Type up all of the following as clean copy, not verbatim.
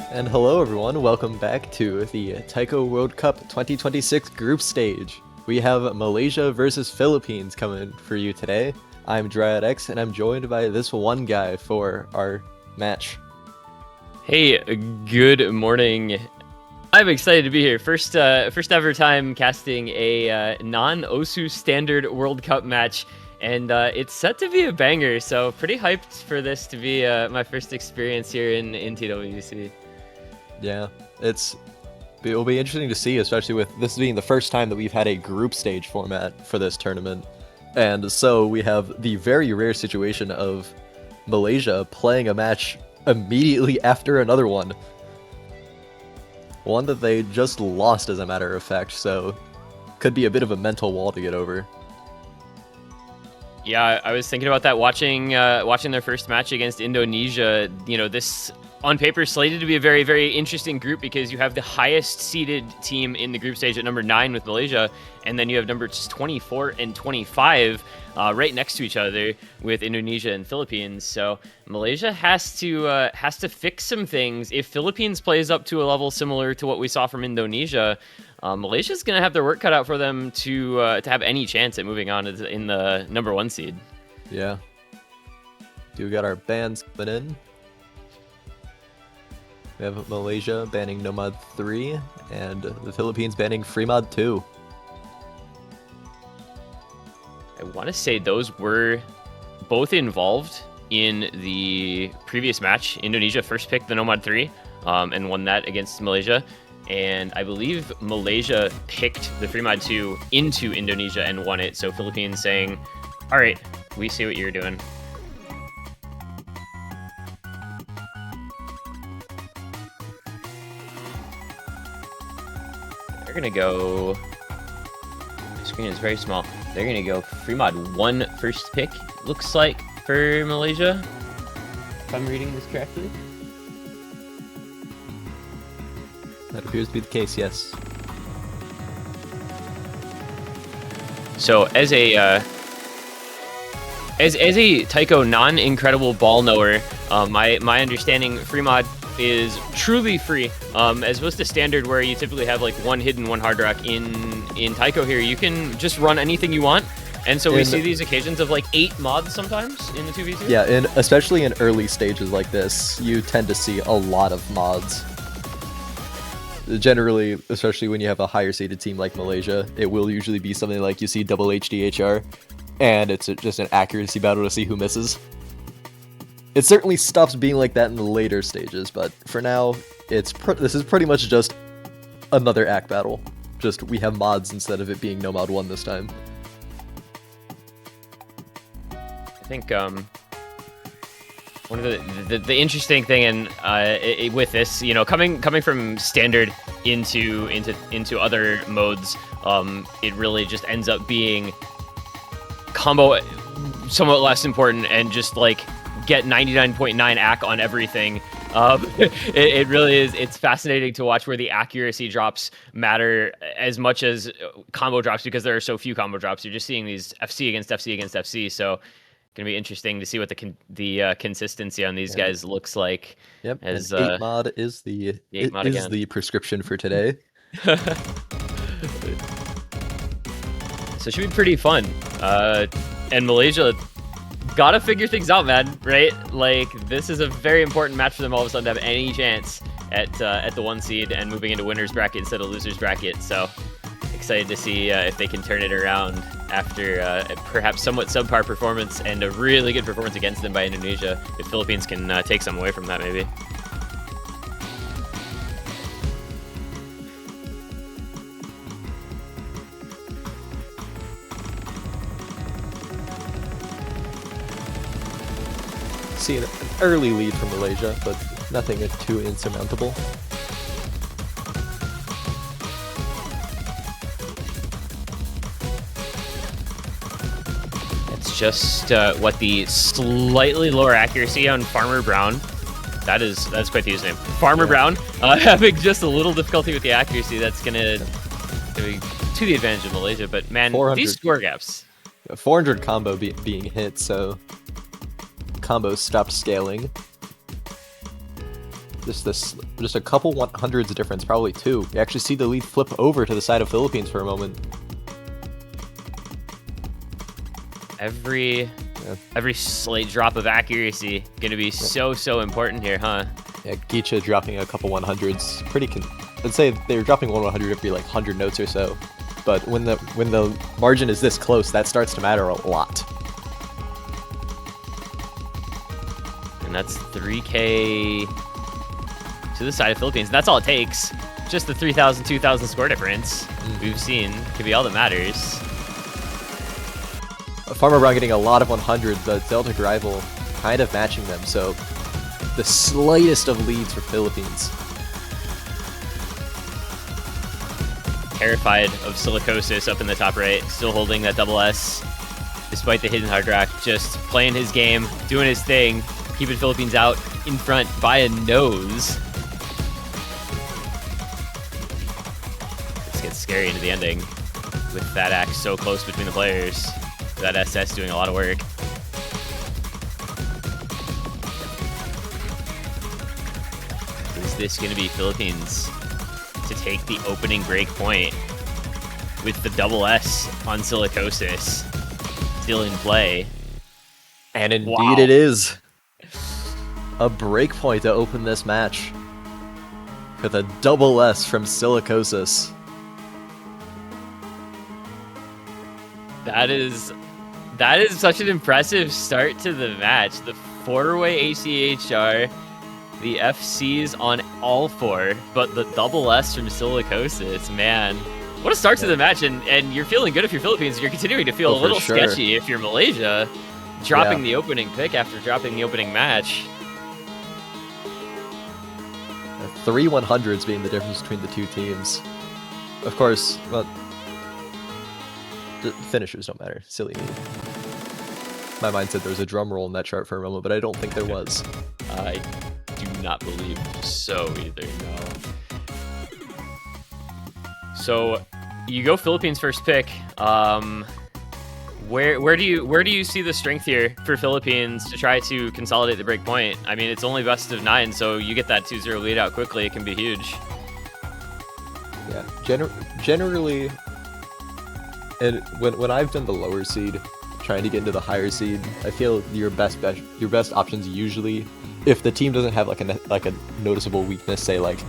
And hello everyone, welcome back to the Taiko World Cup 2026 group stage. We have Malaysia versus Philippines coming for you today. I'm Dryad X and I'm joined by this one guy for our match. Hey, good morning. I'm excited to be here. First ever time casting a non-OSU standard World Cup match, and it's set to be a banger. So pretty hyped for this to be my first experience here in TWC. Yeah, it'll be interesting to see, especially with this being the first time that we've had a group stage format for this tournament. And so we have the very rare situation of Malaysia playing a match immediately after another one. One that they just lost, as a matter of fact, so could be a bit of a mental wall to get over. Yeah, I was thinking about that watching their first match against Indonesia. You know, this on paper slated to be a very, very interesting group because you have the highest seeded team in the group stage at number 9 with Malaysia, and then you have numbers 24 and 25 right next to each other with Indonesia and Philippines. So Malaysia has to fix some things. If Philippines plays up to a level similar to what we saw from Indonesia, Malaysia's going to have their work cut out for them to have any chance at moving on in the number 1 seed. Yeah. We got our bans coming in. We have Malaysia banning Nomad 3, and the Philippines banning Fremod 2. I want to say those were both involved in the previous match. Indonesia first picked the Nomad 3 and won that against Malaysia. And I believe Malaysia picked the Fremod 2 into Indonesia and won it. So Philippines saying, all right, we see what you're doing. They're going to go... My screen is very small. They're going to go Fremod 1 first pick, looks like, for Malaysia, if I'm reading this correctly. That appears to be the case, yes. So as a taiko non-incredible ball knower, my understanding, Fremod is truly free, as opposed to standard where you typically have like one hidden, one hard rock. In taiko here, you can just run anything you want. And so we see these occasions of like 8 mods sometimes in the 2v2. Yeah, especially in early stages like this, you tend to see a lot of mods. Generally, especially when you have a higher seeded team like Malaysia, it will usually be something like you see double HDHR, and it's just an accuracy battle to see who misses. It certainly stops being like that in the later stages, but for now, this is pretty much just another act battle. Just we have mods instead of it being no mod 1 this time. I think one of the interesting thing, and with this, you know, coming from standard into other modes, it really just ends up being combo somewhat less important and just like get 99.9 AC on everything. It really is. It's fascinating to watch where the accuracy drops matter as much as combo drops, because there are so few combo drops. You're just seeing these FC against FC against FC. So gonna be interesting to see what the consistency on these guys looks like. Yep. As 8 mod is the prescription for today. So it should be pretty fun. And Malaysia gotta figure things out, man. Right? Like, this is a very important match for them all of a sudden to have any chance at the 1 seed and moving into winners bracket instead of losers bracket. So excited to see if they can turn it around after perhaps somewhat subpar performance and a really good performance against them by Indonesia. If Philippines can take some away from that, maybe. See an early lead from Malaysia, but nothing too insurmountable. It's just what the slightly lower accuracy on Farmer Brown. That's quite the username. Farmer Brown having just a little difficulty with the accuracy. That's gonna be to the advantage of Malaysia. But man, these score gaps. 400 combo being hit, so combos stopped scaling. just a couple 100s difference, probably 2. You actually see the lead flip over to the side of Philippines for a moment. Every slight drop of accuracy gonna be so important here, huh? Yeah, Geisha dropping a couple 100s, I'd say they're dropping 100 every like 100 notes or so. But when the margin is this close, that starts to matter a lot. And that's 3K to the side of Philippines. That's all it takes. Just the 3,000, 2,000 score difference we've seen can be all that matters. Farmer Brown getting a lot of 100s, but Delta rival kind of matching them, so the slightest of leads for Philippines. Terrified of Silicosis up in the top right, still holding that double S, despite the hidden hard rock, just playing his game, doing his thing, keeping Philippines out in front by a nose. This gets scary into the ending with that axe so close between the players. That SS doing a lot of work. Is this going to be Philippines to take the opening break point with the double S on Silicosis still in play? And indeed it is. A break point to open this match with a double S from Silicosis. That is such an impressive start to the match. The 4-way ACHR, the FCs on all 4, but the double S from Silicosis, man. What a start to the match, and you're feeling good if you're Philippines. You're continuing to feel a little sketchy if you're Malaysia, dropping the opening pick after dropping the opening match. 3 100s being the difference between the two teams. Of course, well, the finishers don't matter. Silly me. My mind said there was a drum roll in that chart for a moment, but I don't think there was. I do not believe so either, no. So, you go Philippines first pick. Where do you see the strength here for Philippines to try to consolidate the break point? I mean, it's only best of 9, so you get that 2-0 lead out quickly. It can be huge. Yeah, generally, and when I've done the lower seed, trying to get into the higher seed, I feel your best options usually, if the team doesn't have like a noticeable weakness, say like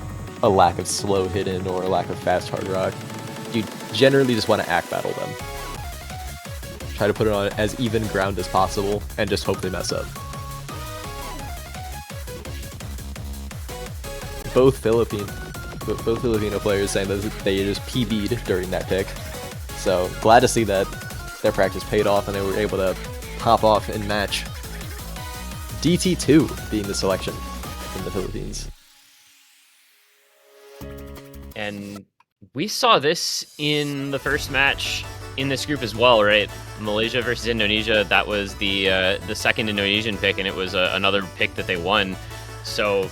a lack of slow hidden or a lack of fast hard rock, you generally just want to act battle them. Try to put it on as even ground as possible and just hope they mess up. Both Filipino players saying that they just PB'd during that pick. So glad to see that their practice paid off and they were able to hop off and match. DT2 being the selection from the Philippines. And we saw this in the first match in this group as well, right? Malaysia versus Indonesia. That was the second Indonesian pick, and it was another pick that they won. So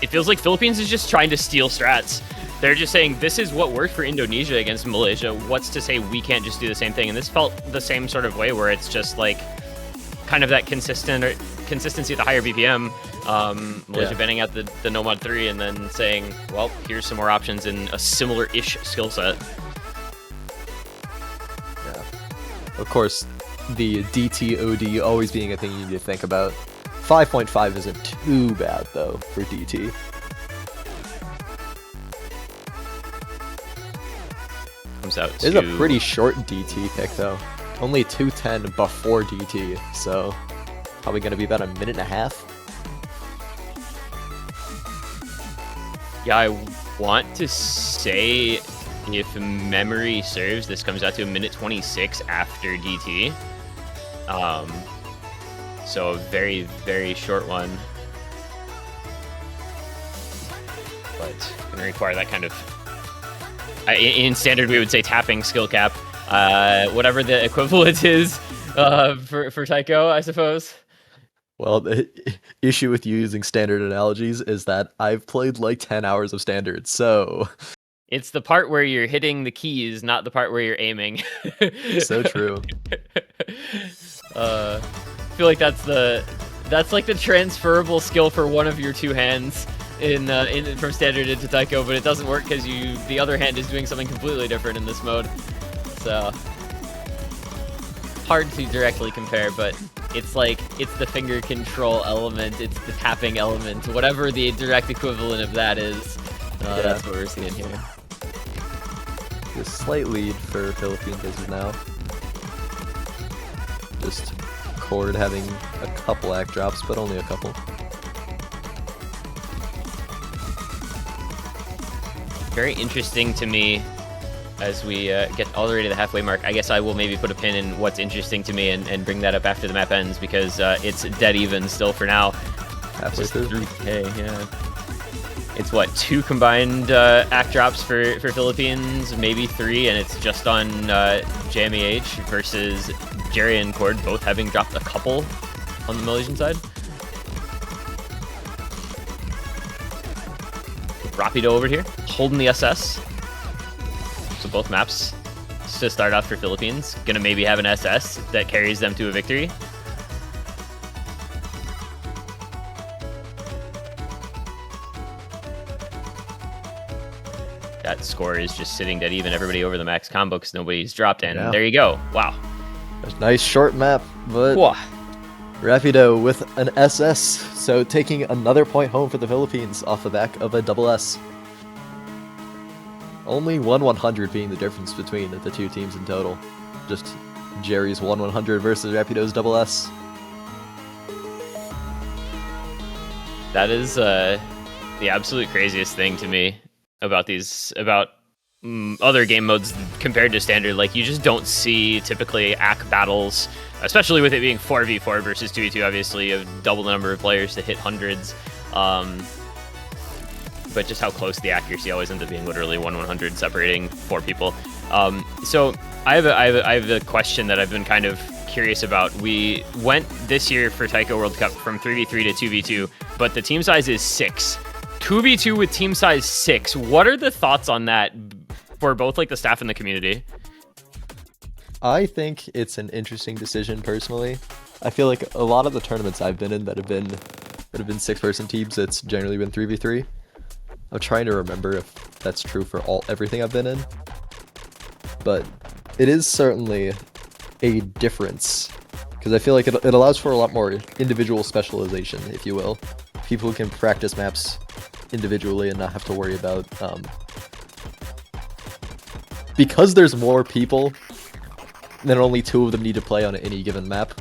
it feels like Philippines is just trying to steal strats. They're just saying, this is what worked for Indonesia against Malaysia. What's to say we can't just do the same thing? And this felt the same sort of way, where it's just like kind of that consistency at the higher BPM. Malaysia banning out the Nomad 3 and then saying, well, here's some more options in a similar-ish skill set. Yeah. Of course, the DT-OD always being a thing you need to think about. 5.5 isn't too bad, though, for DT. Comes out It's a pretty short DT pick, though. Only 210 before DT, so probably going to be about a minute and a half. Yeah, I want to say, if memory serves, this comes out to a minute 26 after DT. So a very, very short one. But going to require that kind of... in standard, we would say tapping skill cap. Whatever the equivalent is for taiko, I suppose. Well, the issue with using standard analogies is that I've played like 10 hours of standard, so... It's the part where you're hitting the keys, not the part where you're aiming. So true. I feel like that's like the transferable skill for one of your two hands. from standard into taiko, but it doesn't work because the other hand is doing something completely different in this mode. So hard to directly compare, but it's the finger control element, it's the tapping element, whatever the direct equivalent of that is. Yeah. That's what we're seeing here. A slight lead for Philippines as of now. Just Cord having a couple act drops, but only a couple. Very interesting to me as we get all the way to the halfway mark. I guess I will maybe put a pin in what's interesting to me and bring that up after the map ends, because it's dead even still for now. Halfway through. 3K, yeah. It's what, 2 combined act drops for Philippines, maybe 3, and it's just on JMEH versus Jerry and Cord both having dropped a couple on the Malaysian side. Rapido over here, holding the SS. So both maps to start off for Philippines. Gonna maybe have an SS that carries them to a victory. That score is just sitting dead even. Everybody over the max combo because nobody's dropped in. Yeah. There you go. Wow. A nice short map, but Whoa. Rapido with an SS, so taking another point home for the Philippines off the back of a double S. Only 1-100 being the difference between the two teams in total. Just Jerry's 1-100 versus Rapido's double S. That is the absolute craziest thing to me about other game modes compared to standard. Like, you just don't see typically AC battles, especially with it being 4v4 versus 2v2. Obviously, you have double the number of players to hit hundreds. But just how close the accuracy always ends up being, literally 1-100 separating 4 people. So I have a question that I've been kind of curious about. We went this year for Taiko World Cup from 3v3 to 2v2, but the team size is 6. 2v2 with team size 6. What are the thoughts on that for both like the staff and the community? I think it's an interesting decision personally. I feel like a lot of the tournaments I've been in that have been 6-person teams, it's generally been 3v3. I'm trying to remember if that's true for everything I've been in, but it is certainly a difference because I feel like it allows for a lot more individual specialization, if you will. People can practice maps individually and not have to worry about because there's more people, then only 2 of them need to play on any given map.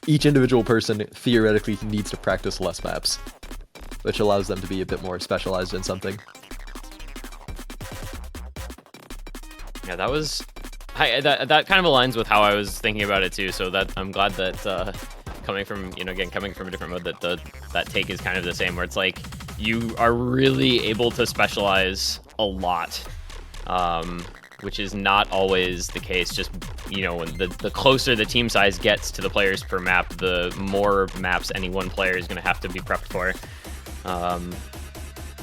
Each individual person theoretically needs to practice less maps, which allows them to be a bit more specialized in something. Yeah, that was that kind of aligns with how I was thinking about it too. So that I'm glad that coming from a different mode, that take is kind of the same, where it's like you are really able to specialize a lot, which is not always the case. Just, when the closer the team size gets to the players per map, the more maps any one player is going to have to be prepped for.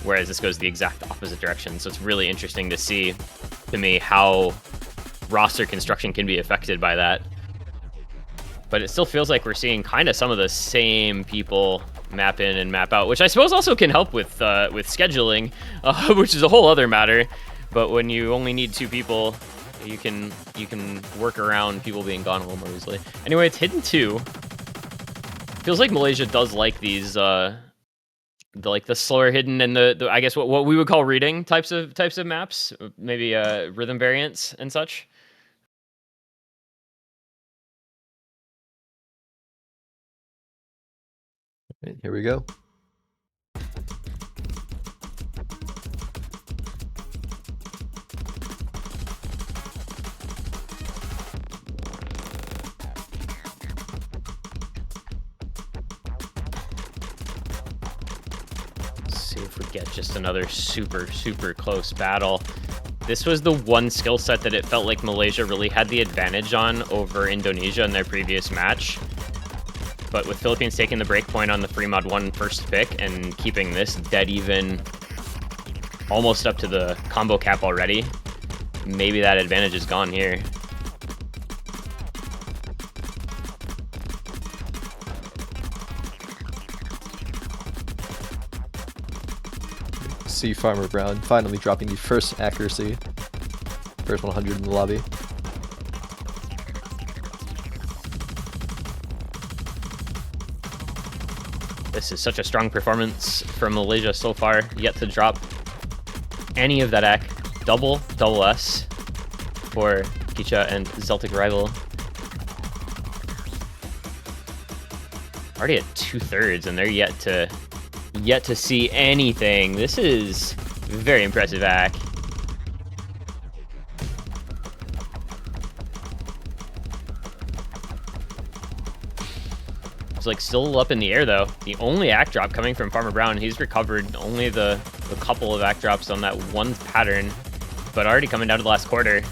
Whereas this goes the exact opposite direction. So it's really interesting to see, to me, how roster construction can be affected by that. But it still feels like we're seeing kind of some of the same people map in and map out, which I suppose also can help with scheduling, which is a whole other matter. But when you only need 2 people, you can work around people being gone a little more easily. Anyway, it's hidden 2. Feels like Malaysia does like these the slower hidden and the I guess what we would call reading types of maps, maybe rhythm variants and such. Right, here we go. See if we get just another super close battle. This was the one skill set that it felt like Malaysia really had the advantage on over Indonesia in their previous match. But with Philippines taking the break point on the free mod 1 first pick and keeping this dead even almost up to the combo cap already, maybe that advantage is gone here. See Farmer Brown finally dropping the first accuracy. First 100 in the lobby. This is such a strong performance from Malaysia so far, yet to drop any of that ack. Double S for Kicha and Celtic Rival. Already at 2/3, and they're yet to see anything. This is very impressive ack. It's like still up in the air though. The only act drop coming from Farmer Brown. He's recovered only the couple of act drops on that one pattern, but already coming down to the last quarter.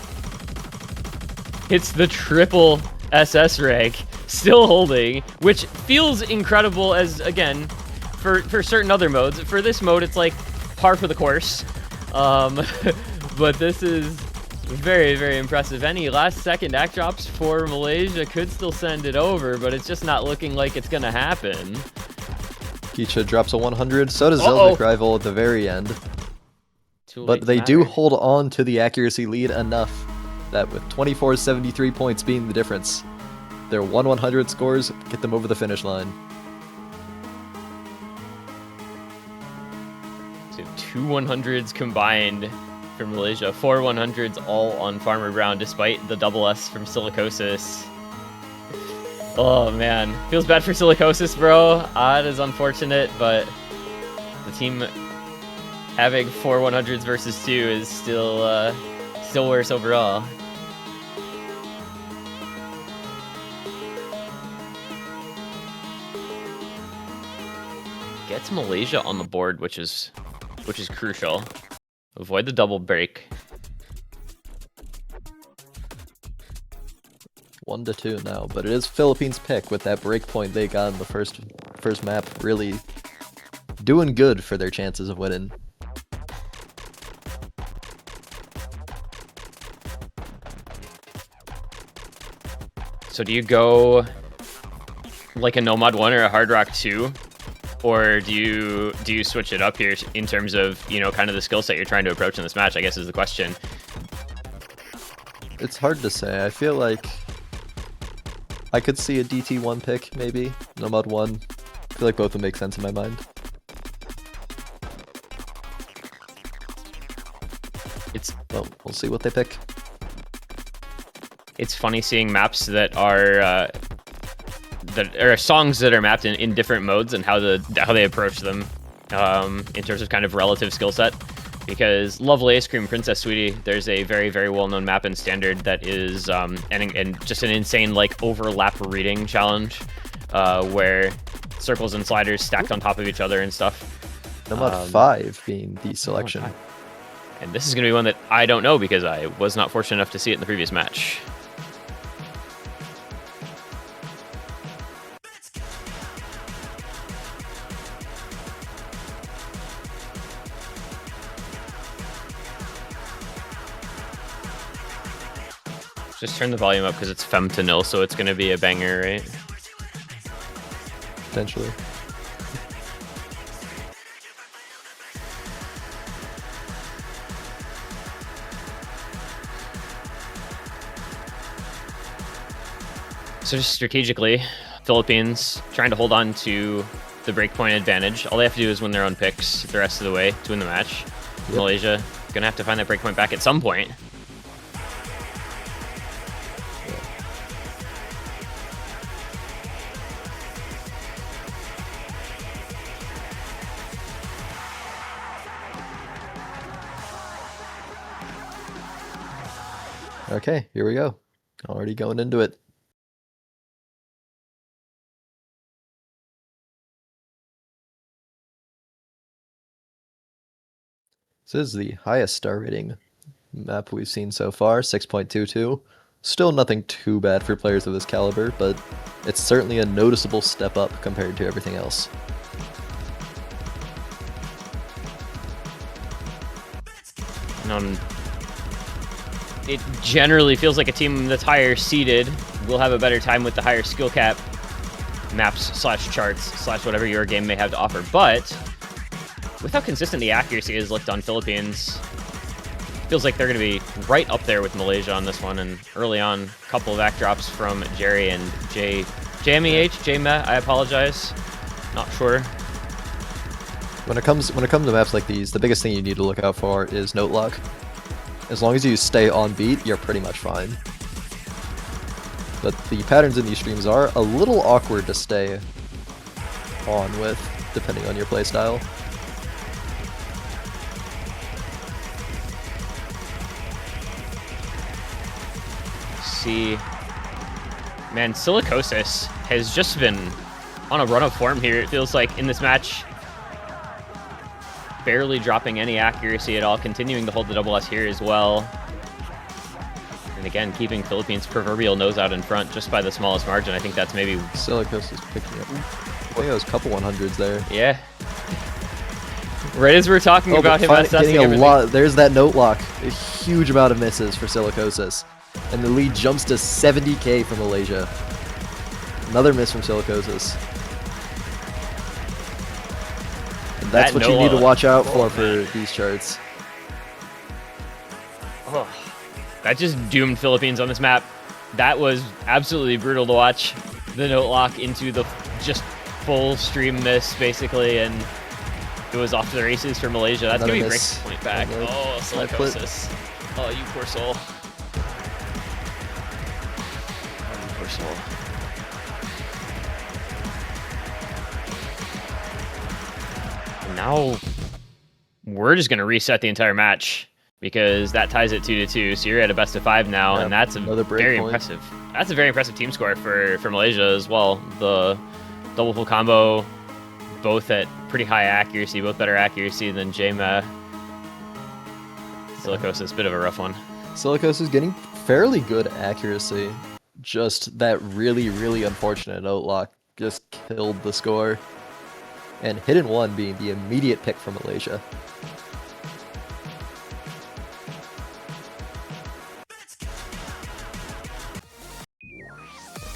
It's the triple SS rank, still holding, which feels incredible as, again, for certain other modes. For this mode, it's like par for the course. But this is very, very impressive. Any last second act drops for Malaysia could still send it over, but it's just not looking like it's gonna happen. Kicha drops a 100, so does Celtic Rival at the very end. But they do hold on to the accuracy lead enough that with 24-73 points being the difference, their 1/100 scores get them over the finish line. So 2 100s combined for Malaysia, 4 100s all on Farmer Brown, despite the double S from Silicosis. Oh man, feels bad for Silicosis, bro. It is unfortunate, but the team having 4 100s versus 2 is still worse overall. Gets Malaysia on the board, which is crucial. Avoid the double break. 1-2 now, but it is Philippines' pick with that break point they got in the first map, really doing good for their chances of winning. So do you go like a Nomad 1 or a Hard Rock 2? Or do you switch it up here in terms of, you know, kind of the skill set you're trying to approach in this match, I guess is the question. It's hard to say. I feel like I could see a DT1 pick, maybe. Nomad 1. I feel like both would make sense in my mind. Well, we'll see what they pick. It's funny seeing maps that are songs that are mapped in different modes and how they approach them in terms of kind of relative skill set. Because Lovely Ice Cream Princess Sweetie, there's a very, very well-known map in Standard that is and just an insane like overlap reading challenge where circles and sliders stacked on top of each other and stuff. Nomad 5 being the selection. And this is going to be one that I don't know because I was not fortunate enough to see it in the previous match. Just turn the volume up because it's fem to nil, so it's going to be a banger, right? Potentially. So just strategically, Philippines trying to hold on to the breakpoint advantage. All they have to do is win their own picks the rest of the way to win the match. Yep. Malaysia going to have to find that breakpoint back at some point. Okay, here we go. Already going into it. This is the highest star rating map we've seen so far, 6.22. Still nothing too bad for players of this caliber, but it's certainly a noticeable step up compared to everything else. It generally feels like a team that's higher seeded will have a better time with the higher skill cap maps / charts / whatever your game may have to offer. But with how consistent the accuracy is looked on Philippines, feels like they're going to be right up there with Malaysia on this one. And early on, a couple of back drops from Jerry and JMEH, I apologize. Not sure. When it comes to maps like these, the biggest thing you need to look out for is note lock. As long as you stay on beat, you're pretty much fine. But the patterns in these streams are a little awkward to stay on with, depending on your playstyle. See, man, Silicosis has just been on a run of form here. It feels like in this match, barely dropping any accuracy at all, continuing to hold the double S here as well. And again, keeping Philippines' proverbial nose out in front just by the smallest margin. I think that's maybe... Silicosis picking up. I think it was a couple 100s there. Yeah. Right as we're talking about him assessing everything. There's that note lock. A huge amount of misses for Silicosis. And the lead jumps to 70k for Malaysia. Another miss from Silicosis. And that's what you need to watch out for these charts. Oh, that just doomed Philippines on this map. That was absolutely brutal to watch. The note lock into the just full stream miss, basically, and it was off to the races for Malaysia. That's going to be a break point back. Oh, Silicosis. Oh, you poor soul. And now we're just gonna reset the entire match because that ties it 2-2. So you're at a best of 5 now, and that's a very impressive. That's a very impressive team score for Malaysia as well. The double full combo, both at pretty high accuracy, both better accuracy than JMA. Silicosis, bit of a rough one. Silicosis is getting fairly good accuracy. Just that really, really unfortunate note lock just killed the score. And Hidden 1 being the immediate pick for Malaysia.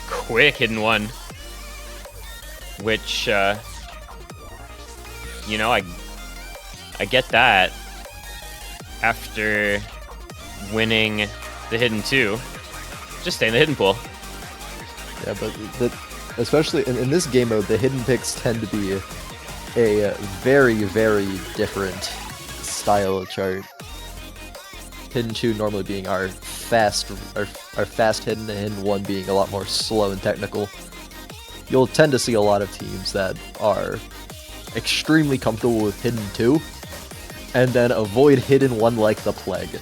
Quick Hidden 1. Which, you know, I get that after winning the Hidden 2. Just stay in the hidden pool. Yeah, but especially in this game mode, the hidden picks tend to be a very, very different style of chart. Hidden 2 normally being our fast hidden, and Hidden 1 being a lot more slow and technical. You'll tend to see a lot of teams that are extremely comfortable with Hidden 2, and then avoid Hidden 1 like the plague.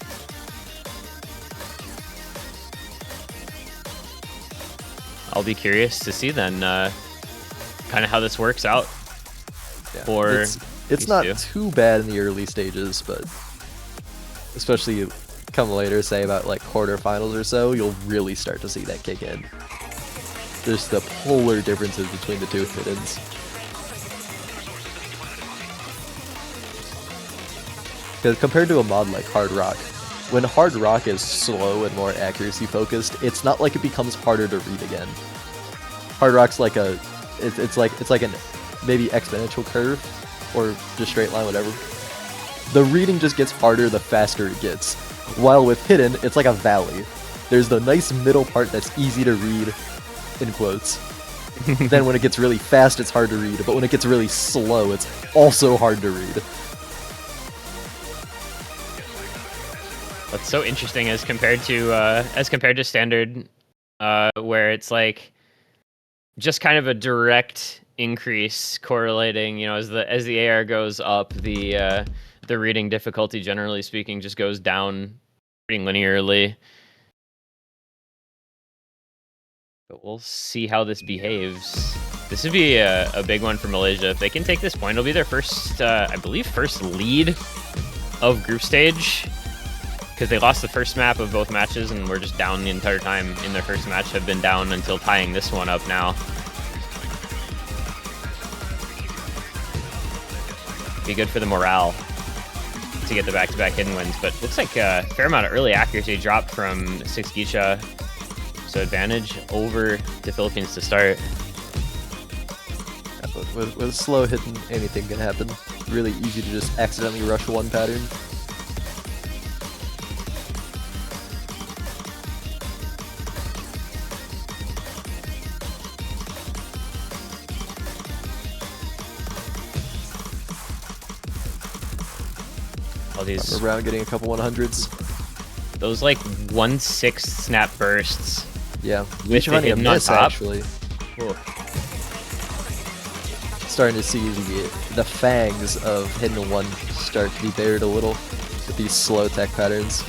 I'll be curious to see then kind of how this works out. Yeah, for it's not too bad in the early stages, but especially come later, say about like quarterfinals or so, you'll really start to see that kick in. There's the polar differences between the two hiddens. Because compared to a mod like Hard Rock, when Hard Rock is slow and more accuracy focused, it's not like it becomes harder to read again. Hard Rock's like it's like an maybe exponential curve or just straight line, whatever. The reading just gets harder the faster it gets. While with Hidden, it's like a valley. There's the nice middle part that's easy to read, in quotes. Then when it gets really fast, it's hard to read, but when it gets really slow, it's also hard to read. That's so interesting as compared to standard, where it's like just kind of a direct increase correlating. You know, as the AR goes up, the reading difficulty, generally speaking, just goes down pretty linearly. But we'll see how this behaves. This would be a big one for Malaysia. If they can take this point, it'll be their first, I believe, first lead of group stage. Because they lost the first map of both matches and were just down the entire time in their first match, have been down until tying this one up now. Be good for the morale to get the back-to-back hidden wins, but looks like a fair amount of early accuracy dropped from 6 Geisha, so advantage over the Philippines to start. Yeah, but with slow hidden, anything can happen. really easy to just accidentally rush one pattern. All these around getting a couple 100s. Those like 1/6 snap bursts. Yeah, with the hidden on top. Actually. Cool. Starting to see the fangs of hidden one start to be bared a little with these slow tech patterns.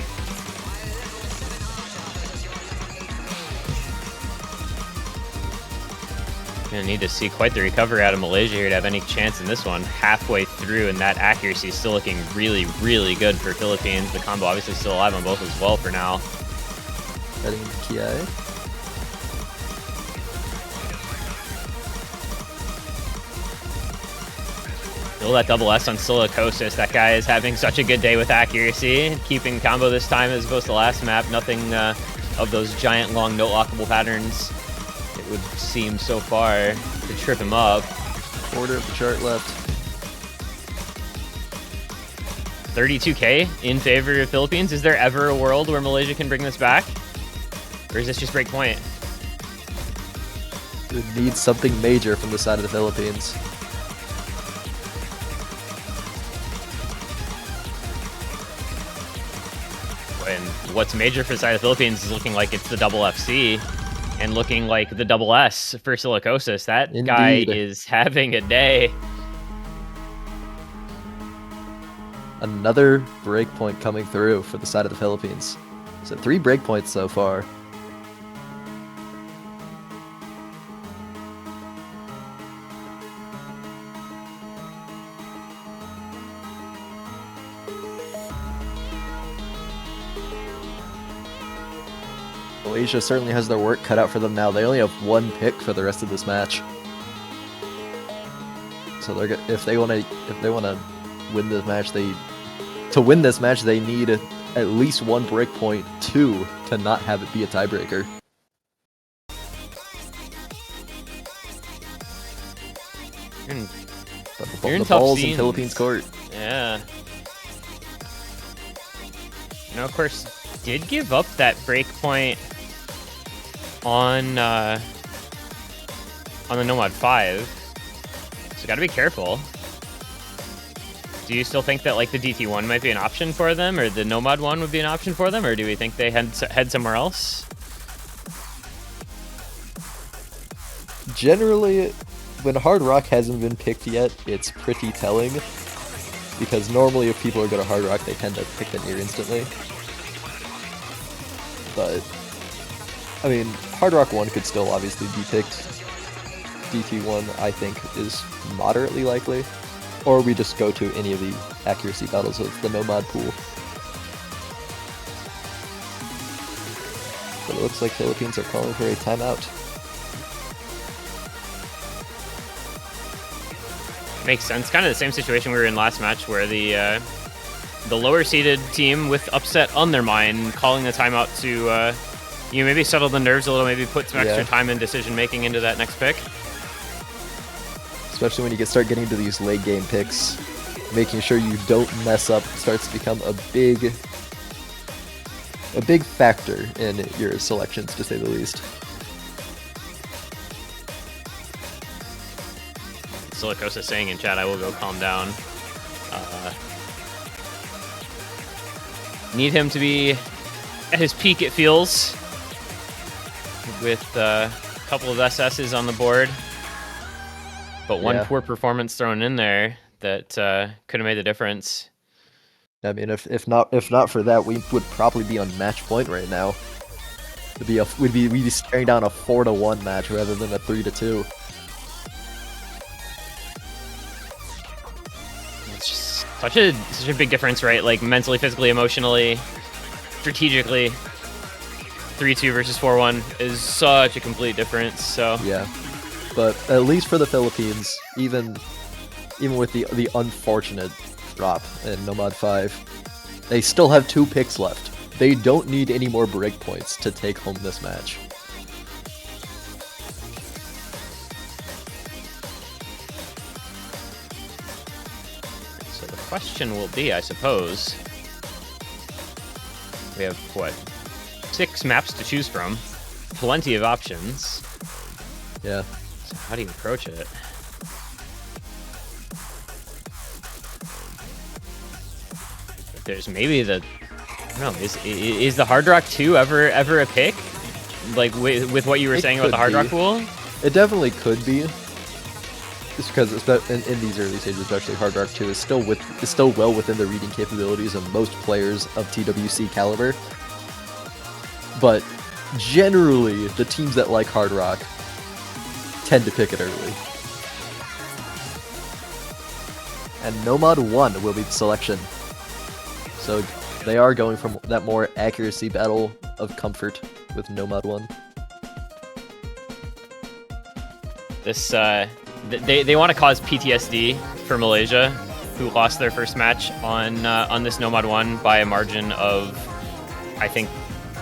Gonna need to see quite the recovery out of Malaysia here to have any chance in this one. Halfway through, and that accuracy is still looking really, really good for Philippines. The combo obviously still alive on both as well for now. Heading into Kiai. Still that double S on Silicosis. That guy is having such a good day with accuracy. Keeping combo this time as opposed to last map. Nothing of those giant long note-lockable patterns, it would seem so far, to trip him up. Quarter of the chart left. 32k in favor of Philippines. Is there ever a world where Malaysia can bring this back? Or is this just break point? It would need something major from the side of the Philippines. And what's major for the side of the Philippines is looking like it's the double FC and looking like the double S for Silicosis. That Indeed. Guy is having a day. Another breakpoint coming through for the side of the Philippines. So 3 breakpoints so far. Malaysia certainly has their work cut out for them now. They only have 1 pick for the rest of this match. So they're if they want to win this match, they need at least 1 breakpoint, 2 to not have it be a tiebreaker. But the ball's in Philippines court. Yeah. You know, of course, did give up that breakpoint on the Nomad 5, so gotta be careful. Do you still think that like the DT1 might be an option for them, or the Nomad 1 would be an option for them, or do we think they head somewhere else? Generally, when Hard Rock hasn't been picked yet, it's pretty telling, because normally if people are going to Hard Rock, they tend to pick the near instantly. But I mean, Hard Rock 1 could still obviously be picked. DT1, I think, is moderately likely. Or we just go to any of the accuracy battles of the Nomad pool. But it looks like Philippines are calling for a timeout. Makes sense. Kind of the same situation we were in last match, where the lower-seeded team with upset on their mind calling the timeout to maybe settle the nerves a little, maybe put some extra time and decision-making into that next pick. Especially when you start getting into these late-game picks, making sure you don't mess up starts to become a big factor in your selections, to say the least. Silicosis saying in chat, I will go calm down. Need him to be at his peak, it feels, with a couple of SSs on the board. But one poor performance thrown in there that could have made the difference. I mean, if not for that, we would probably be on match point right now. We'd be staring down a 4-1 match rather than a 3-2. It's just such a big difference, right? Like mentally, physically, emotionally, strategically. 3-2 versus 4-1 is such a complete difference. So yeah. But at least for the Philippines, even with the unfortunate drop in Nomad 5, they still have 2 picks left. They don't need any more breakpoints to take home this match. question will be, I suppose, we have, what, 6 maps to choose from. Plenty of options. Yeah. So how do you approach it? There's maybe the... I don't know, is the Hard Rock 2 ever a pick? Like, with what you were saying about the Hard Rock pool? It definitely could be. Just because in these early stages, especially Hard Rock 2 is still well within the reading capabilities of most players of TWC caliber. But generally, the teams that like Hard Rock tend to pick it early. And Nomad 1 will be the selection. So they are going from that more accuracy battle of comfort with Nomad 1. This, they want to cause PTSD for Malaysia, who lost their first match on this Nomad 1 by a margin of, I think,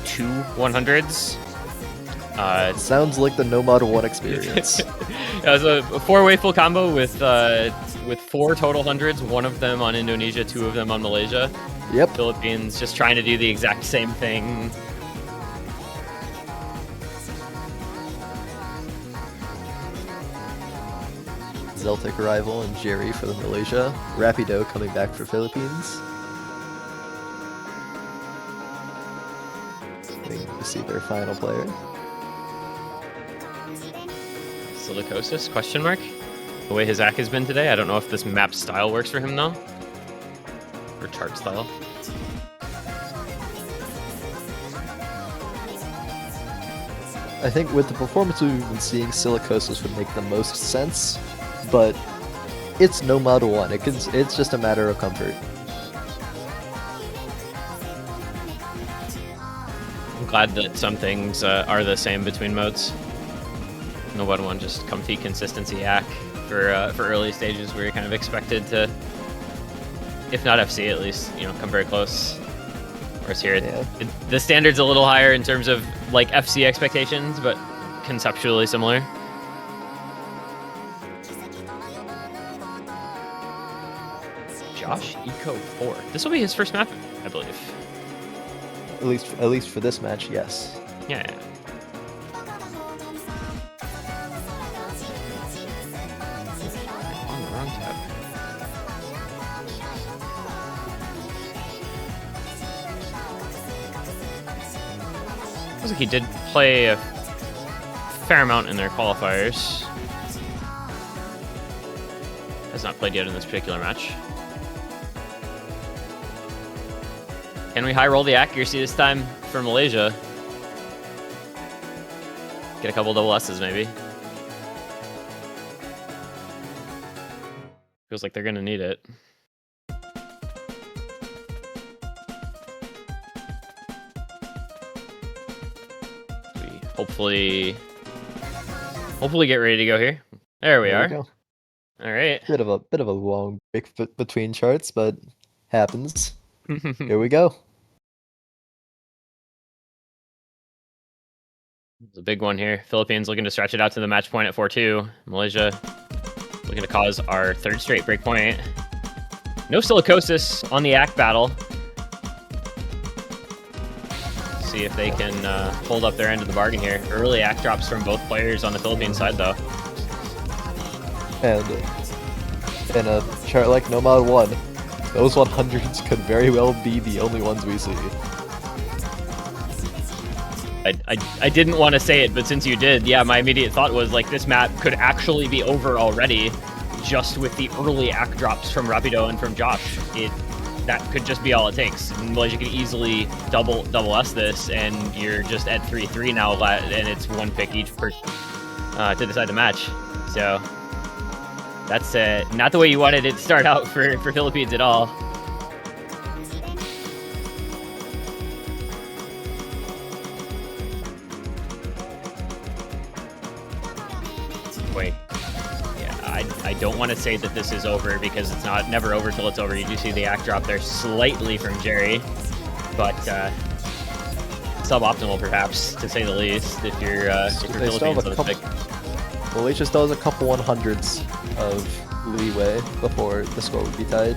2 100s. Sounds like the Nomad 1 experience. It was a 4-way full combo with 4 total hundreds, 1 of them on Indonesia, 2 of them on Malaysia. Yep. Philippines just trying to do the exact same thing. Zeltic arrival and Jerry for the Malaysia. Rapido coming back for Philippines. Waiting to see their final player. Silicosis, question mark? The way his act has been today, I don't know if this map style works for him though. Or chart style. I think with the performance we've been seeing, Silicosis would make the most sense, but it's Nomad 1. It's just a matter of comfort. I'm glad that some things are the same between modes. Nomad 1 just comfy consistency act for early stages where you're kind of expected to, if not FC at least, you know, come very close. Whereas here, the standard's a little higher in terms of like FC expectations, but conceptually similar. Josh Eco 4. This will be his first map, I believe. At least for this match, yes. Yeah. On the wrong tab. Looks like he did play a fair amount in their qualifiers. Has not played yet in this particular match. Can we high roll the accuracy this time for Malaysia? Get a couple double S's maybe. Feels like they're gonna need it. We hopefully get ready to go here. There we are. Go. All right. Bit of a long break between charts, but happens. Here we go. It's a big one here. Philippines looking to stretch it out to the match point at 4-2. Malaysia looking to cause our 3rd straight break point. No Silicosis on the act battle. See if they can hold up their end of the bargain here. Early act drops from both players on the Philippine side, though. And in a chart like Nomad 1, those 100s could very well be the only ones we see. I didn't want to say it, but since you did, yeah, my immediate thought was like this map could actually be over already, just with the early act drops from Rapido and from Josh. That could just be all it takes. Malaysia could easily double S this, and you're just at 3-3 now, and it's 1 pick each to decide the match. So that's not the way you wanted it to start out for Philippines at all. Wait. Yeah, I don't want to say that this is over because it's never over till it's over. You do see the act drop there slightly from Jerry, but suboptimal perhaps, to say the least, if you're Philippines on this pick. Malaysia still has a couple 100s of leeway before the score would be tied.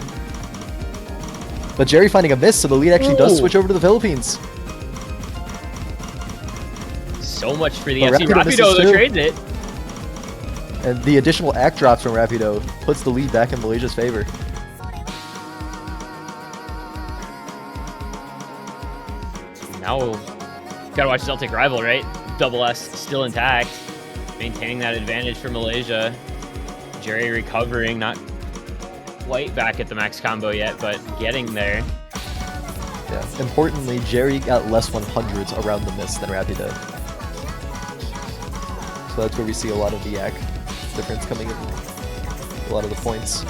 But Jerry finding a miss, so the lead actually does Ooh. switch over to the Philippines. So much for the But FC. Rapido misses Rapido too. trades it. And the additional act drops from Rapido puts the lead back in Malaysia's favor. Now, gotta watch Celtic Rival, right? Double S still intact, maintaining that advantage for Malaysia. Jerry recovering, not quite back at the max combo yet, but getting there. Yeah. Importantly, Jerry got less 100s around the miss than Rapido. So that's where we see a lot of the act difference coming in. A lot of the points.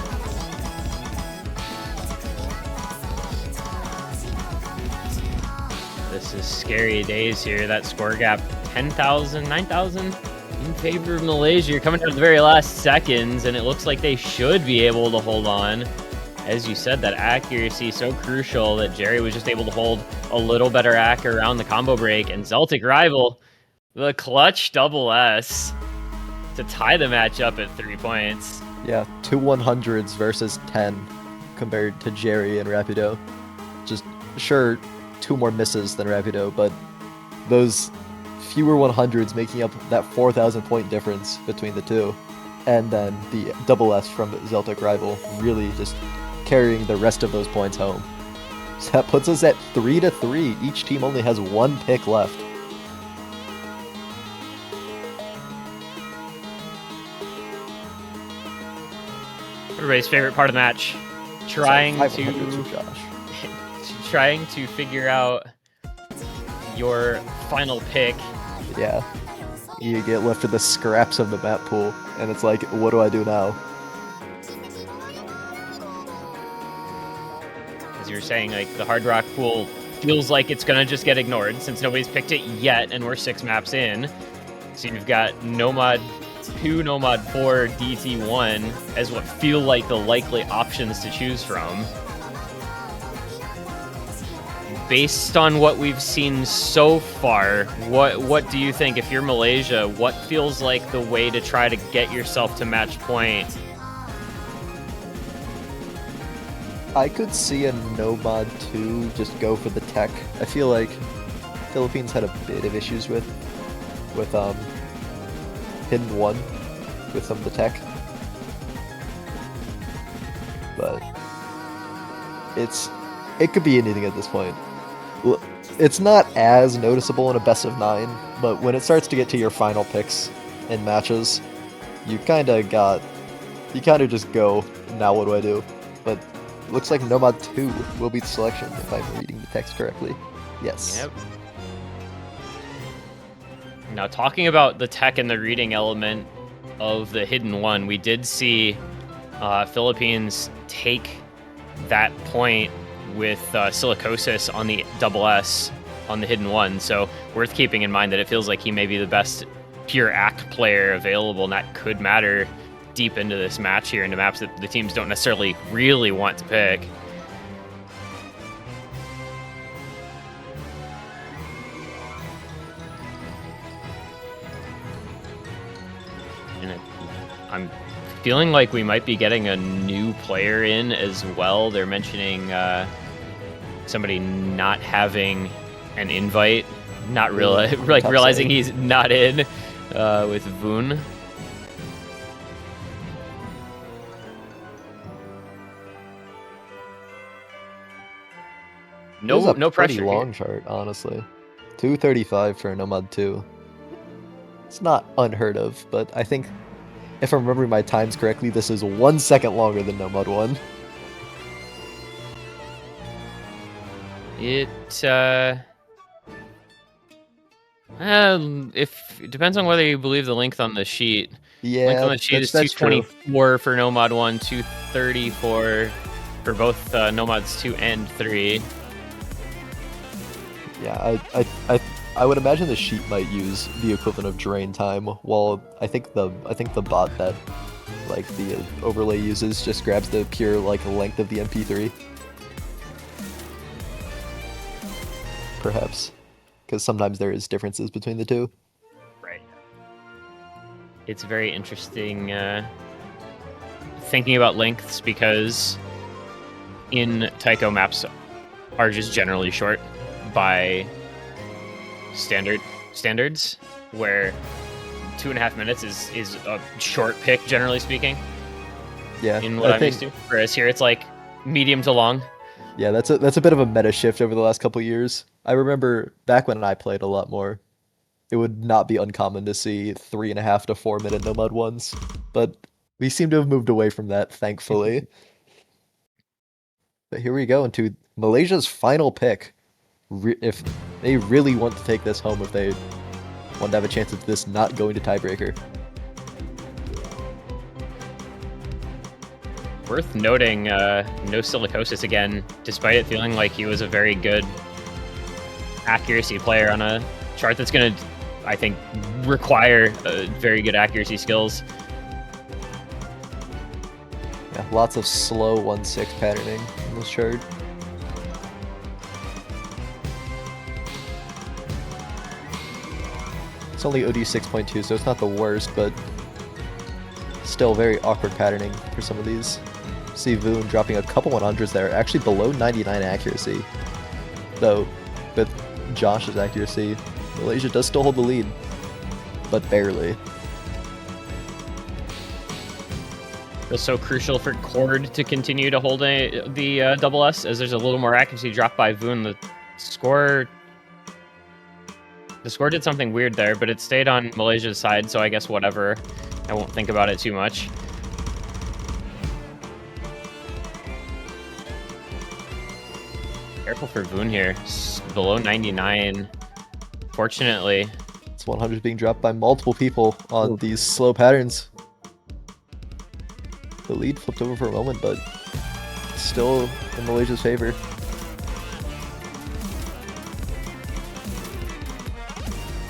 This is scary days here. That score gap, 10,000, 9,000 in favor of Malaysia. You're coming down to the very last seconds, and it looks like they should be able to hold on. As you said, that accuracy so crucial that Jerry was just able to hold a little better act around the combo break, and Celtic Rival, the clutch double S to tie the match up at 3 points. Yeah, 2 100s versus 10 compared to Jerry and Rapido. Just, sure, 2 more misses than Rapido, but those fewer 100s making up that 4,000 point difference between the two. And then the double S from Celtic Rival really just carrying the rest of those points home. So that puts us at 3-3. Each team only has 1 pick left. Everybody's favorite part of the match, trying So 500s for Josh. trying to figure out your final pick. Yeah. You get left with the scraps of the map pool, and it's like, what do I do now? As you were saying, like, the Hard Rock pool feels like it's gonna just get ignored since nobody's picked it yet, and we're 6 maps in. So you've got Nomad 2, Nomad 4, DT1 as what feel like the likely options to choose from. Based on what we've seen so far, what do you think, if you're Malaysia, what feels like the way to try to get yourself to match point? I could see a Nomad 2 just go for the tech. I feel like Philippines had a bit of issues with Hidden 1 with some of the tech. But it could be anything at this point. It's not as noticeable in a best of 9, but when it starts to get to your final picks in matches, you kind of just go, now what do I do? But looks like Nomad 2 will be the selection, if I'm reading the text correctly. Yes. Yep. Now, talking about the tech and the reading element of the Hidden 1, we did see Philippines take that point with Silicosis on the double S on the Hidden 1, so worth keeping in mind that it feels like he may be the best pure act player available, and that could matter deep into this match here, into maps that the teams don't necessarily really want to pick. And I'm feeling like we might be getting a new player in as well. They're mentioning somebody not having an invite, not realizing he's not in with Voon. No pressure. Pretty long chart, honestly. 235 for a Nomad 2. It's not unheard of, but I think if I'm remembering my times correctly, this is 1 second longer than Nomad 1. It it depends on whether you believe the length on the sheet. Yeah, length on the sheet is that's 224 for Nomad 1, 230 for both Nomads 2 and 3. Yeah, I would imagine the sheet might use the equivalent of drain time, while I think the bot that like the overlay uses just grabs the pure like length of the MP3. Perhaps, because sometimes there is differences between the two. Right. It's very interesting thinking about lengths, because in taiko maps are just generally short by standards, where 2.5 minutes is a short pick, generally speaking. Yeah, in what I'm used to. Whereas here it's like medium to long. Yeah, that's a bit of a meta shift over the last couple years. I remember back when I played a lot more, it would not be uncommon to see 3.5 to 4 minute nomad ones, but we seem to have moved away from that, thankfully. But here we go into Malaysia's final pick. If they really want to take this home, if they want to have a chance of this not going to tiebreaker. Worth noting, no silicosis again, despite it feeling like he was a very good accuracy player on a chart that's going to, I think, require very good accuracy skills. Yeah, lots of slow 1-6 patterning in this chart. It's only OD 6.2, so it's not the worst, but still very awkward patterning for some of these. See Voon dropping a couple 100s there, actually below 99 accuracy. Though, with Josh's accuracy, Malaysia does still hold the lead, but barely. Feels so crucial for Cord to continue to hold the double S, as there's a little more accuracy dropped by Voon. The score did something weird there, but it stayed on Malaysia's side, so I guess whatever. I won't think about it too much. Careful for Voon here. Below 99. Fortunately. It's 100 being dropped by multiple people on these slow patterns. The lead flipped over for a moment, but still in Malaysia's favor.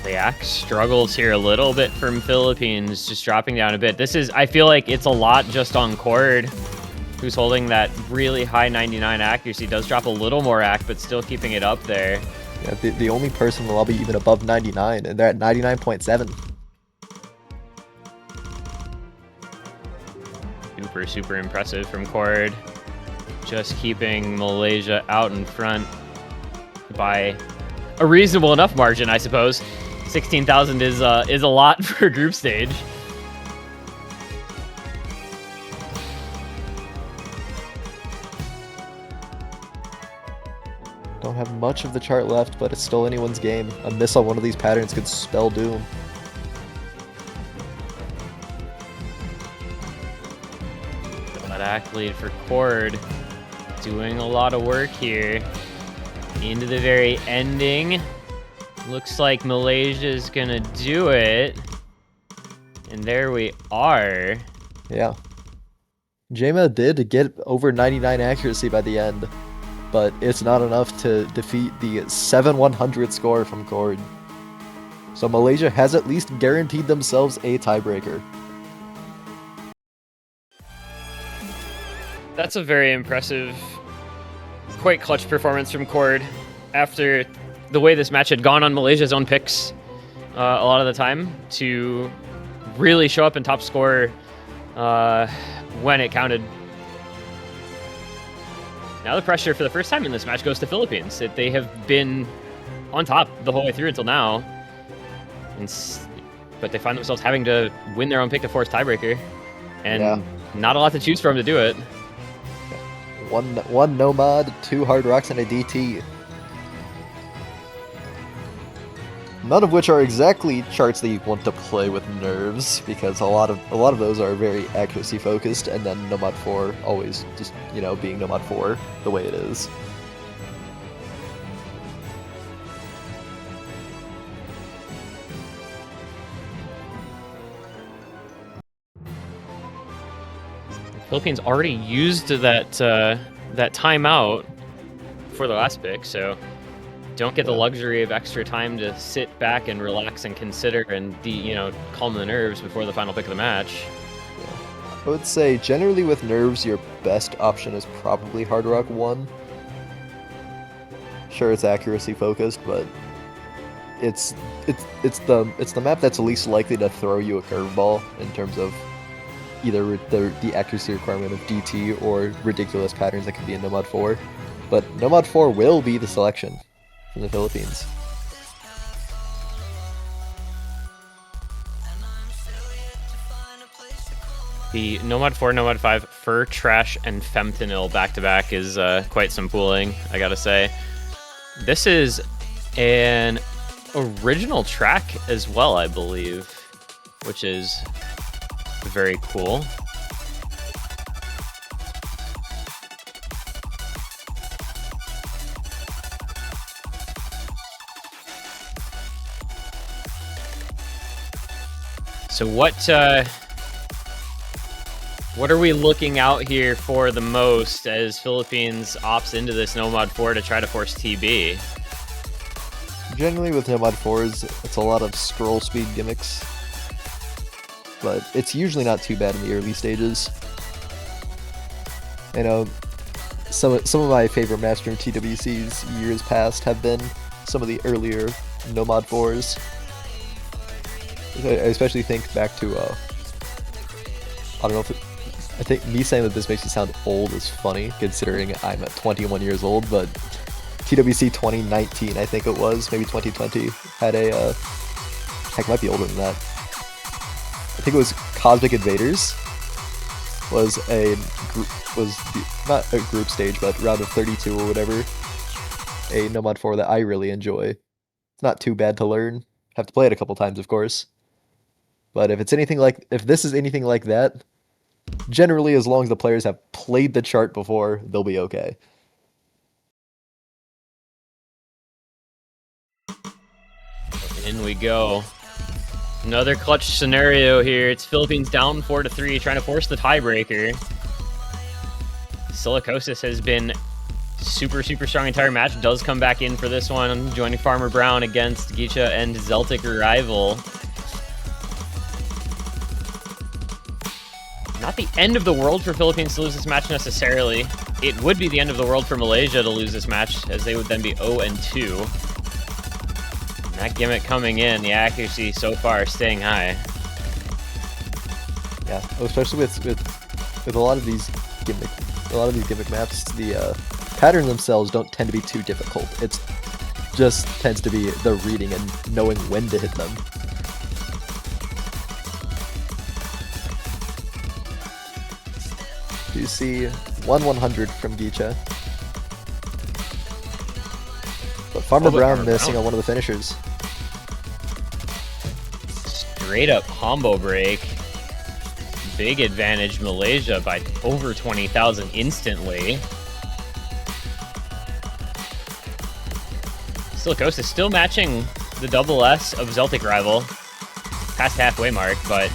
Liak struggles here a little bit from Philippines, just dropping down a bit. I feel like it's a lot just on Cord, who's holding that really high 99 accuracy. Does drop a little more ac, but still keeping it up there. Yeah, the only person in the lobby even above 99, and they're at 99.7. Super impressive from Cord. Just keeping Malaysia out in front by a reasonable enough margin, I suppose. 16,000 is a lot for a group stage. Don't have much of the chart left, but it's still anyone's game. A miss on one of these patterns could spell doom. That act lead for Cord. Doing a lot of work here. Into the very ending. Looks like Malaysia's gonna do it. And there we are. Yeah. Jema did get over 99 accuracy by the end, but it's not enough to defeat the 7-100 score from Cord. So Malaysia has at least guaranteed themselves a tiebreaker. That's a very impressive, quite clutch performance from Cord after the way this match had gone on Malaysia's own picks a lot of the time, to really show up and top score when it counted. Now the pressure for the first time in this match goes to Philippines. They have been on top the whole way through until now, but they find themselves having to win their own pick to force tiebreaker, and not a lot to choose from to do it. One Nomad, 2 Hard Rocks, and a DT. None of which are exactly charts that you want to play with nerves, because a lot of those are very accuracy focused, and then Nomad 4 always just, being Nomad 4 the way it is. Philippines already used that timeout for the last pick, so don't get the luxury of extra time to sit back and relax and consider and calm the nerves before the final pick of the match. I would say generally with nerves, your best option is probably Hard Rock 1. Sure, it's accuracy focused, but it's the map that's least likely to throw you a curveball in terms of either the accuracy requirement of DT or ridiculous patterns that can be in Nomad 4. But Nomad 4 will be the selection from the Philippines. The Nomad 4, Nomad 5, Fur, Trash, and Femtanil back-to-back is quite some pooling, I gotta say. This is an original track as well, I believe, which is very cool. So what are we looking out here for the most as Philippines opts into this Nomad 4 to try to force TB? Generally with Nomad 4s, it's a lot of scroll speed gimmicks, but it's usually not too bad in the early stages. I know some of my favorite maps from TWC's years past have been some of the earlier Nomad 4s. I especially think back to, I don't know if I think me saying that this makes me sound old is funny, considering I'm at 21 years old, but TWC 2019, I think it was, maybe 2020, had a, heck, it might be older than that. I think it was Cosmic Invaders, was not a group stage, but round of 32 or whatever, a Nomad 4 that I really enjoy. It's not too bad to learn. Have to play it a couple times, of course. But if this is anything like that, generally, as long as the players have played the chart before, they'll be okay. In we go. Another clutch scenario here. It's Philippines down 4-3, trying to force the tiebreaker. Silicosis has been super strong entire match. Does come back in for this one, joining Farmer Brown against Gicha and Zeltic rival. Not the end of the world for Philippines to lose this match necessarily. It would be the end of the world for Malaysia to lose this match, as they would then be 0-2. And that gimmick coming in, the accuracy so far staying high. Yeah, especially with a lot of these gimmick maps, the patterns themselves don't tend to be too difficult. It just tends to be the reading and knowing when to hit them. You see 1-100 from Gicha. But Farmer Brown missing on one of the finishers. Straight up combo break. Big advantage Malaysia by over 20,000 instantly. Silicosis is still matching the double S of Zeltic rival. Past halfway mark, but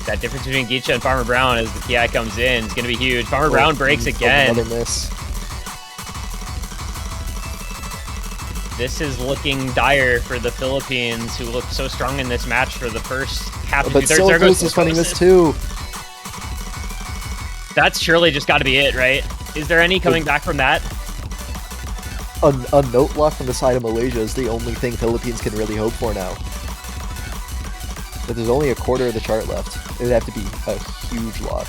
that difference between Gicha and Farmer Brown as the PI comes in is going to be huge. Farmer Brown breaks again. Another miss. This is looking dire for the Philippines, who looked so strong in this match for the first half of but Silicosis is finding this too. That's surely just got to be it, right? Is there any coming back from that? A note lock from the side of Malaysia is the only thing Philippines can really hope for now. But there's only a quarter of the chart left. It would have to be a huge lock.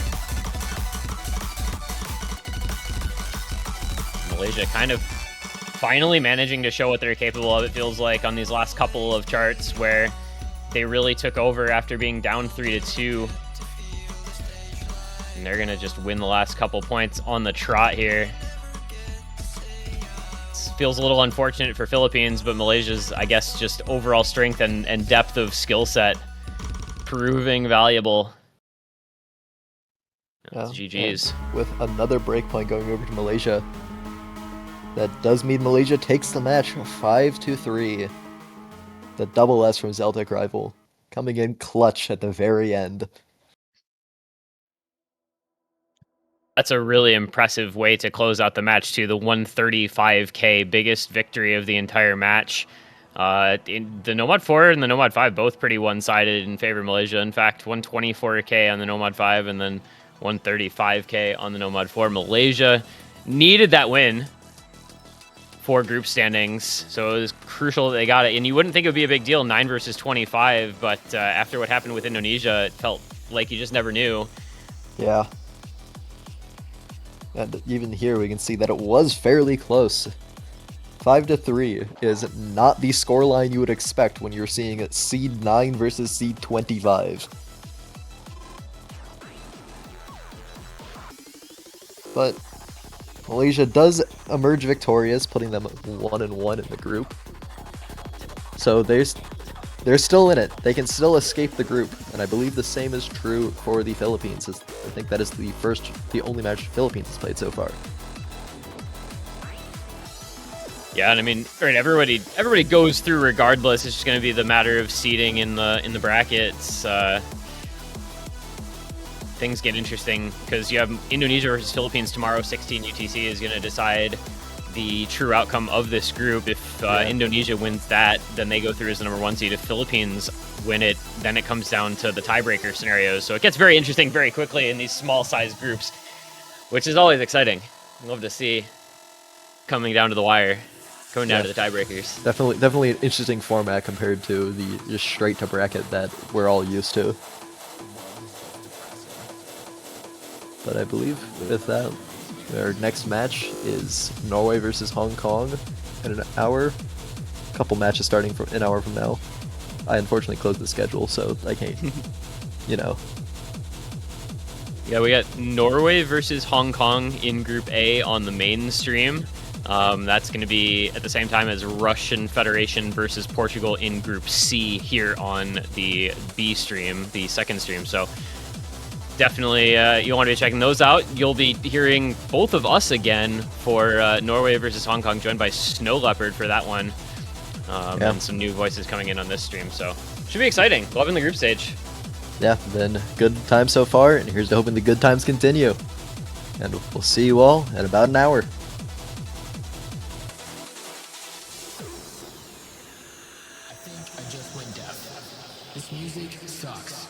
Malaysia kind of finally managing to show what they're capable of, it feels like, on these last couple of charts where they really took over after being down 3-2. And they're going to just win the last couple points on the trot here. Feels a little unfortunate for Philippines, but Malaysia's, I guess, just overall strength and depth of skill set proving valuable. That's GG's. With another breakpoint going over to Malaysia, that does mean Malaysia takes the match 5-3. The double S from Zeltic rival coming in clutch at the very end. That's a really impressive way to close out the match, too. The 135k, biggest victory of the entire match. In the Nomad 4 and the Nomad 5, both pretty one-sided in favor of Malaysia. In fact, 124k on the Nomad 5 and then 135k on the Nomad 4. Malaysia needed that win for group standings, so it was crucial that they got it. And you wouldn't think it would be a big deal, 9 versus 25, but after what happened with Indonesia, it felt like you just never knew. Yeah. And even here we can see that it was fairly close. 5-3 is not the scoreline you would expect when you're seeing it seed 9 versus seed 25. But Malaysia does emerge victorious, putting them 1-1 in the group. So they're still in it. They can still escape the group, and I believe the same is true for the Philippines. I think that is the only match the Philippines has played so far. Yeah, and I mean, right, everybody goes through regardless. It's just going to be the matter of seeding in the brackets. Things get interesting because you have Indonesia versus Philippines tomorrow. 16 UTC is going to decide the true outcome of this group. If Indonesia wins that, then they go through as the number 1 seed. If Philippines win it, then it comes down to the tiebreaker scenarios. So it gets very interesting very quickly in these small-sized groups, which is always exciting. Love to see coming down to the wire, coming down to the tiebreakers. Definitely an interesting format compared to the just straight to bracket that we're all used to. But I believe with that, our next match is Norway versus Hong Kong in an hour. A couple matches starting from an hour from now. I unfortunately closed the schedule, so I can't, you know. Yeah, we got Norway versus Hong Kong in Group A on the main stream. That's going to be at the same time as Russian Federation versus Portugal in Group C here on the B stream, the second stream. So definitely you want to be checking those out. You'll be hearing both of us again for Norway versus Hong Kong, joined by Snow Leopard for that one. And some new voices coming in on this stream. So should be exciting. Loving the group stage. Yeah, been good time so far, and here's to hoping the good times continue. And we'll see you all in about an hour. I think I just went deaf. This music sucks.